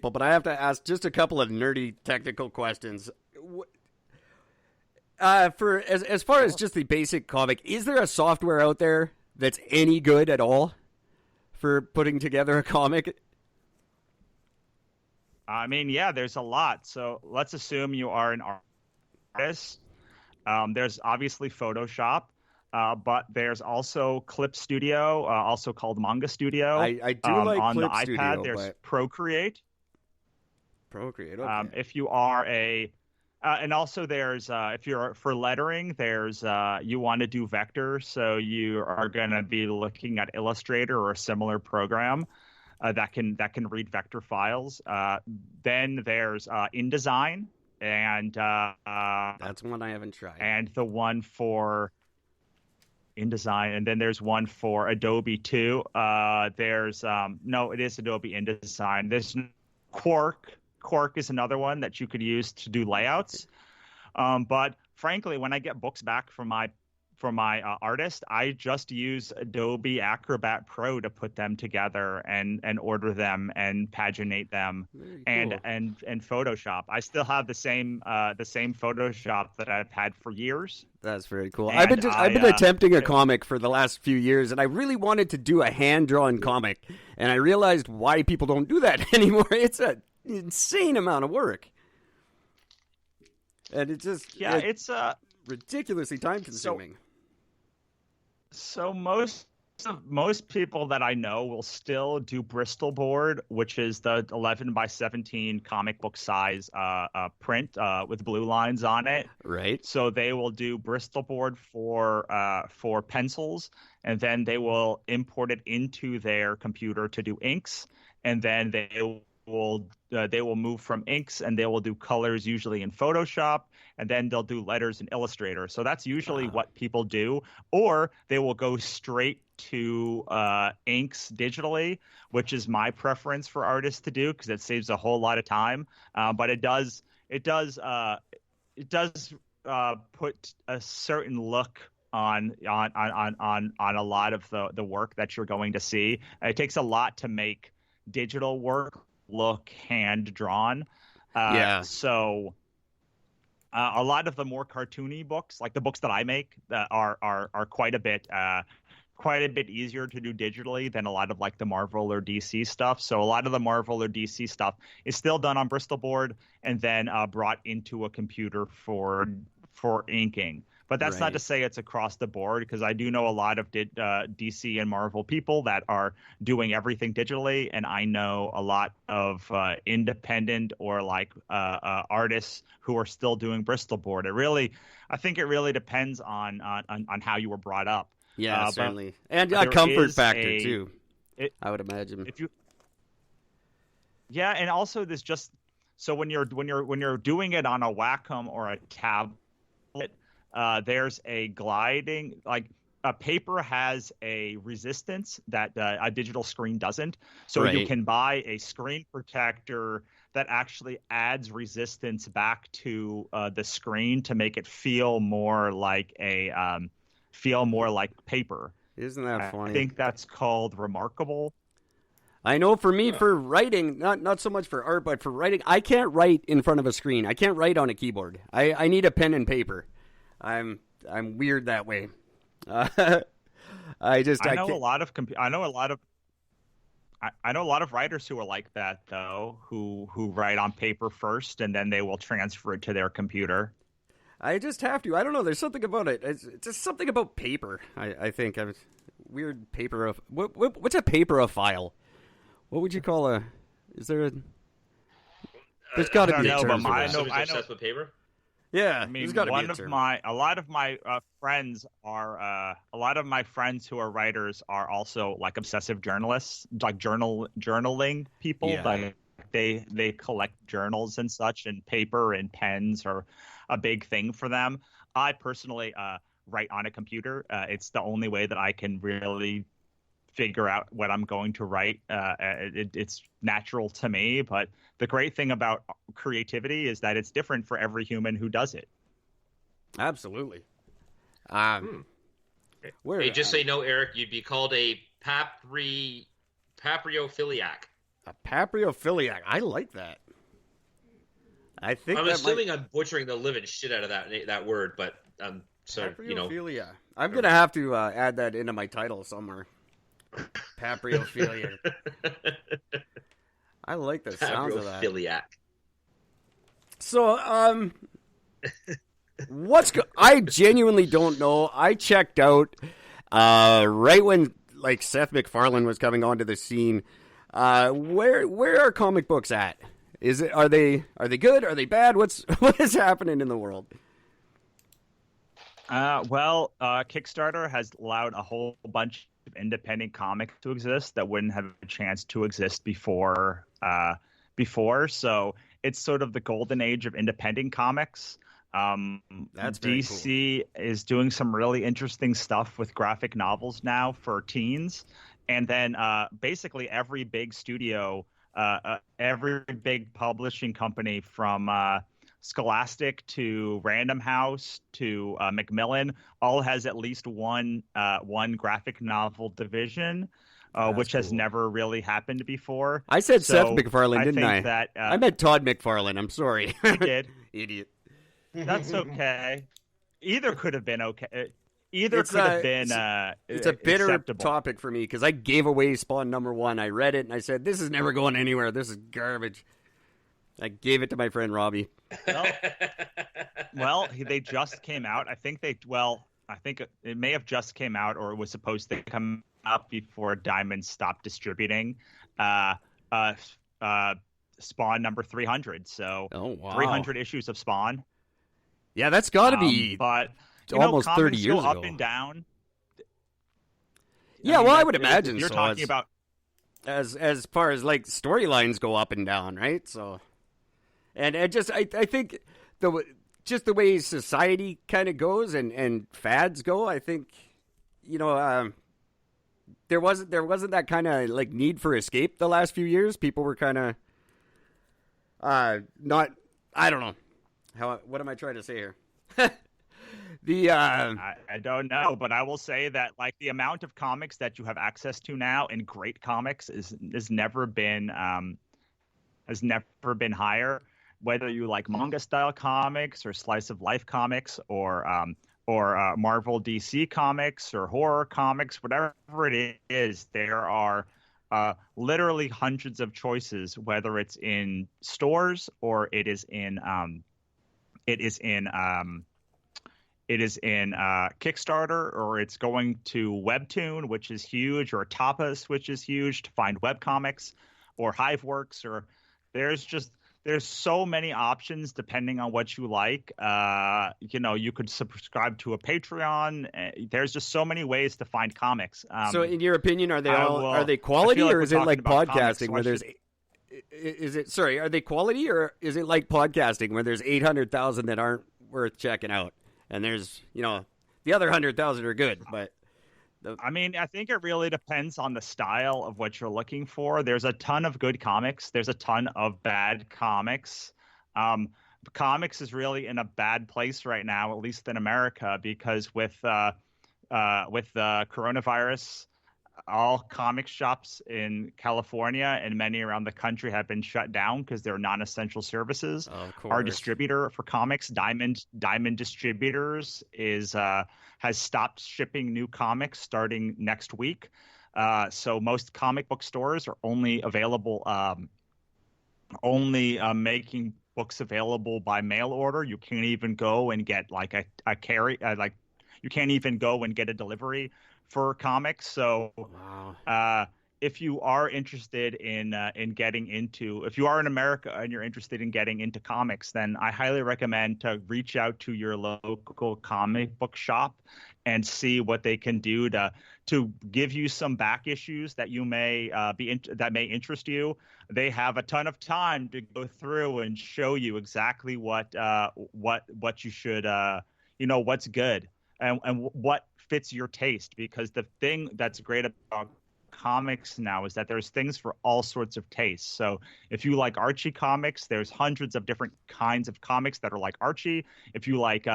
but I have to ask just a couple of nerdy technical questions. For as far as just the basic comic, is there a software out there that's any good at all for putting together a comic? I mean, yeah, there's a lot. So let's assume you are an artist. There's obviously Photoshop, but there's also Clip Studio, also called Manga Studio. I do like On the Clip iPad, Studio, there's but Procreate. Procreate, okay. If you are and also there's if you're for lettering, there's you want to do vector, so you are going to be looking at Illustrator or a similar program that can read vector files. Then there's InDesign, and That's one I haven't tried. and the one for InDesign, and then there's one for Adobe too. There's no, it is Adobe InDesign. There's Quark. Quark is another one that you could use to do layouts. But frankly, when I get books back from my artist, I just use Adobe Acrobat Pro to put them together and order them and paginate them, and cool. and Photoshop. I still have the same Photoshop that I've had for years. That's very cool. And I've been attempting a comic for the last few years, and I really wanted to do a hand-drawn comic, and I realized why people don't do that anymore. It's an insane amount of work, and it's ridiculously time-consuming. So most people that I know will still do Bristol board, which is the 11 by 17 comic book size print with blue lines on it. Right. So they will do Bristol board for pencils, and then they will import it into their computer to do inks, and then they will move from inks and they will do colors usually in Photoshop, and then they'll do letters in Illustrator. So that's usually what people do, or they will go straight to inks digitally, which is my preference for artists to do because it saves a whole lot of time. But it does put a certain look on a lot of the work that you're going to see. It takes a lot to make digital work look hand drawn. So a lot of the more cartoony books, like the books that I make, are quite a bit easier to do digitally than a lot of like the Marvel or DC stuff. So a lot of the Marvel or DC stuff is still done on Bristol board and then brought into a computer for inking. But that's not to say it's across the board, because I do know a lot of DC and Marvel people that are doing everything digitally, and I know a lot of independent or like artists who are still doing Bristol board. I think it really depends on how you were brought up. Yeah, certainly, and a comfort factor too. I would imagine. Yeah, and also this just so when you're doing it on a Wacom or a tablet. There's a gliding, like a paper has a resistance that a digital screen doesn't. So you can buy a screen protector that actually adds resistance back to the screen to make it feel more like paper. Isn't that funny? I think that's called Remarkable. I know for me, for writing, not so much for art, but for writing, I can't write in front of a screen. I can't write on a keyboard. I need a pen and paper. I'm weird that way. I know a lot of writers who are like that though, who write on paper first and then they will transfer it to their computer. I just have to. I don't know. There's something about it. It's just something about paper. I think I'm weird paper of what's a paperophile? What would you call a? Is there a? There's got to be a term for that. Somebody's obsessed with paper. Yeah, I mean, a lot of my friends who are writers are also like obsessive journalists, like journaling people. Yeah. Like they collect journals and such, and paper and pens are a big thing for them. I personally write on a computer. It's the only way that I can really figure out what I'm going to write. It's natural to me, but the great thing about creativity is that it's different for every human who does it. Absolutely. Hey, just so you know, Eric, you'd be called a papriophiliac. A papriophiliac. I like that. I think I'm assuming I'm butchering the living shit out of that word, but so papriophilia. I'm gonna have to add that into my title somewhere. Papriophilia. I like the sounds of that. Papriophiliac. So, I genuinely don't know. I checked out right when like Seth MacFarlane was coming onto the scene. Where are comic books at? Are they good? Are they bad? What is happening in the world? Kickstarter has allowed a whole bunch of independent comics to exist that wouldn't have a chance to exist before. So it's sort of the golden age of independent comics. That's very DC is doing some really interesting stuff with graphic novels now for teens, and then basically every big studio, every big publishing company from Scholastic to Random House to Macmillan all has at least one graphic novel division. Which has never really happened before. I said Seth MacFarlane, didn't I? That, I meant Todd McFarlane. I'm sorry. You did. Idiot. That's okay. Either could have been okay. It's a bitter acceptable topic for me because I gave away Spawn #1. I read it and I said, this is never going anywhere. This is garbage. I gave it to my friend Robbie. Well, they just came out. I think it may have just came out, or it was supposed to come out before Diamond stopped distributing Spawn number 300. So 300 issues of Spawn. Yeah, that's got to be almost 30 years ago. Up and down. Yeah, I would imagine you're talking about as far as like storylines go up and down, right? So, and I think just the way society kind of goes and fads go, I think there wasn't that kind of like need for escape the last few years. People were kind of not. I don't know what am I trying to say here? I don't know, but I will say that like the amount of comics that you have access to now in great comics has never been higher. Whether you like manga style comics or slice of life comics or Marvel DC comics or horror comics, whatever it is, there are literally hundreds of choices, whether it's in stores or it is in Kickstarter, or it's going to Webtoon, which is huge, or Tapas, which is huge, to find webcomics, or Hiveworks, or there's so many options depending on what you like. You could subscribe to a Patreon. There's just so many ways to find comics. So in your opinion, are they quality, or is it like podcasting where there's are they quality, or is it like podcasting where there's 800,000 that aren't worth checking out, and there's the other 100,000 are good? But I think it really depends on the style of what you're looking for. There's a ton of good comics. There's a ton of bad comics. Comics is really in a bad place right now, at least in America, because with the coronavirus, all comic shops in California and many around the country have been shut down because they're non-essential services. Of course. Our distributor for comics, Diamond Distributors, has stopped shipping new comics starting next week. So most comic book stores are only available, making books available by mail order. You can't even go and get like you can't even go and get a delivery for comics. So if you are interested in getting into, if you are in America and you're interested in getting into comics, then I highly recommend to reach out to your local comic book shop and see what they can do to give you some back issues that you may that may interest you. They have a ton of time to go through and show you exactly what you should what's good and what fits your taste, because the thing that's great about comics now is that there's things for all sorts of tastes. So if you like Archie comics, there's hundreds of different kinds of comics that are like Archie. If you like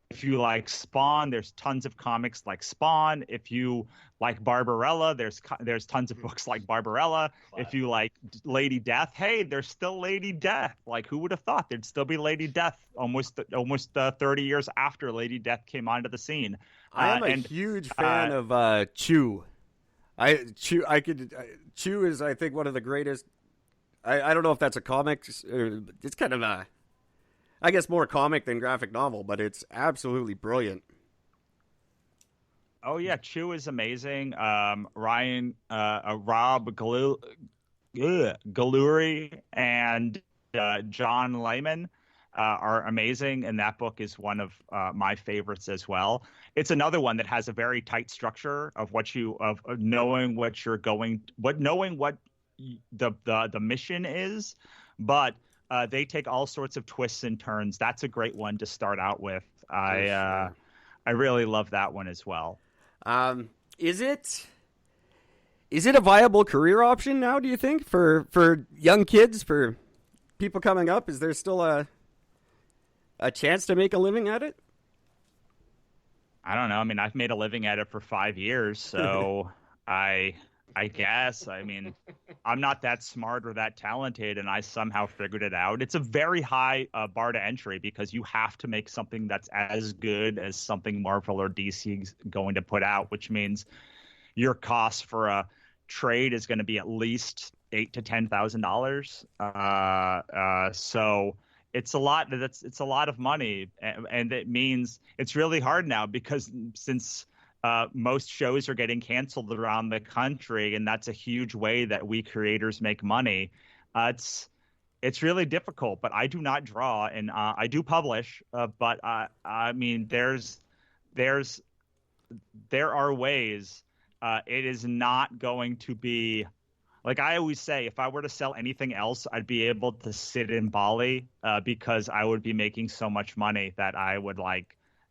if you like Spawn, there's tons of comics like Spawn. If you like Barbarella, there's tons of books like Barbarella. If you like Lady Death, hey, there's still Lady Death. Like, who would have thought there'd still be Lady Death almost 30 years after Lady Death came onto the scene? I am a huge fan of Chew. Chew is, I think, one of the greatest. I don't know if that's a comic. It's kind of a, I guess, more comic than graphic novel, but it's absolutely brilliant. Oh yeah, Chew is amazing. Rob Galuri and John Layman are amazing, and that book is one of my favorites as well. It's another one that has a very tight structure of knowing what the mission is, but they take all sorts of twists and turns. That's a great one to start out with. I really love that one as well. Is it a viable career option now, do you think, for young kids, for people coming up? Is there still a chance to make a living at it? I don't know. I mean, I've made a living at it for 5 years, so I guess. I mean, I'm not that smart or that talented, and I somehow figured it out. It's a very high bar to entry because you have to make something that's as good as something Marvel or DC is going to put out, which means your cost for a trade is going to be at least $8,000 to $10,000. So it's a lot. It's a lot of money, and it means it's really hard now because since most shows are getting canceled around the country, and that's a huge way that we creators make money. It's really difficult, but I do not draw, and I do publish. But I mean, there are ways. It is not going to be like I always say. If I were to sell anything else, I'd be able to sit in Bali because I would be making so much money that I'd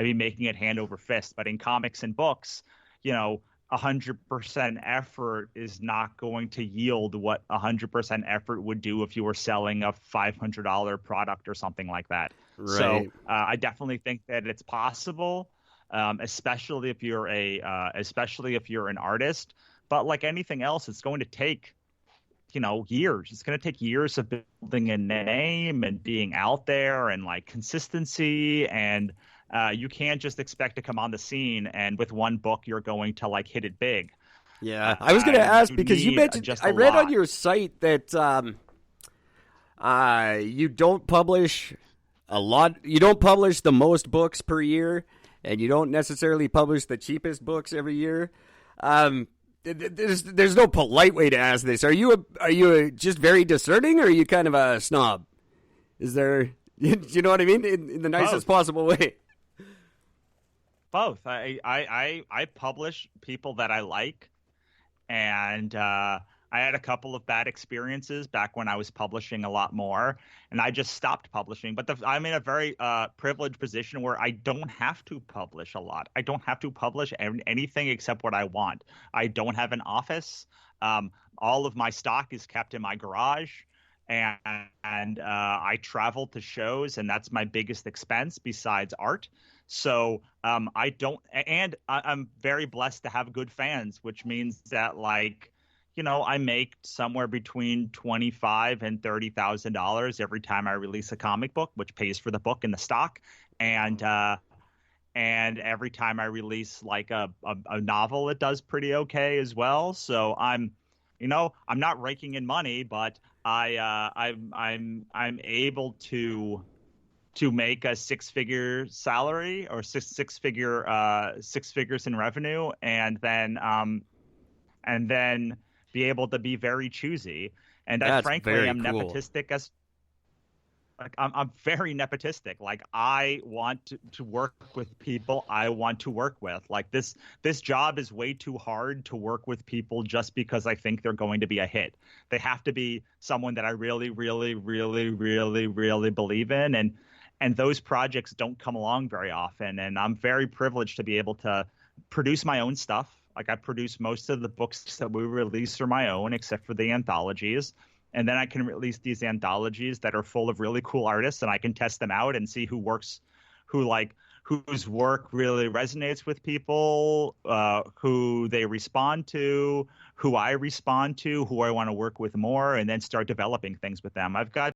be making it hand over fist. But in comics and books, 100% effort is not going to yield what 100% effort would do if you were selling a $500 product or something like that. Right. So I definitely think that it's possible, especially if you're an artist. But like anything else, it's going to take years. It's going to take years of building a name and being out there and like consistency, and you can't just expect to come on the scene and with one book you're going to like hit it big. Yeah, I was going to ask because you mentioned I read on your site that you don't publish a lot. You don't publish the most books per year, and you don't necessarily publish the cheapest books every year. There's no polite way to ask this. Are you just very discerning, or are you kind of a snob? Is there, you know what I mean, in the nicest possible way? Both. I publish people that I like, and I had a couple of bad experiences back when I was publishing a lot more, and I just stopped publishing. But I'm in a very privileged position where I don't have to publish a lot. I don't have to publish anything except what I want. I don't have an office. All of my stock is kept in my garage, and I travel to shows, and that's my biggest expense besides art. So I don't, and I'm very blessed to have good fans, which means that I make somewhere between $25,000 and $30,000 every time I release a comic book, which pays for the book and the stock, and every time I release like a novel, it does pretty okay as well. So I'm not raking in money, but I'm able to make a six-figure salary or six figures in revenue, and then be able to be very choosy. And I frankly am nepotistic I'm very nepotistic. Like, I want to work with people I want to work with. Like, this job is way too hard to work with people just because I think they're going to be a hit. They have to be someone that I really, really, really, really, really believe in. And those projects don't come along very often. And I'm very privileged to be able to produce my own stuff. Like, I produce most of the books that we release are my own, except for the anthologies. And then I can release these anthologies that are full of really cool artists, and I can test them out and see who whose work really resonates with people, who they respond to, who I respond to, who I want to work with more, and then start developing things with them. I've got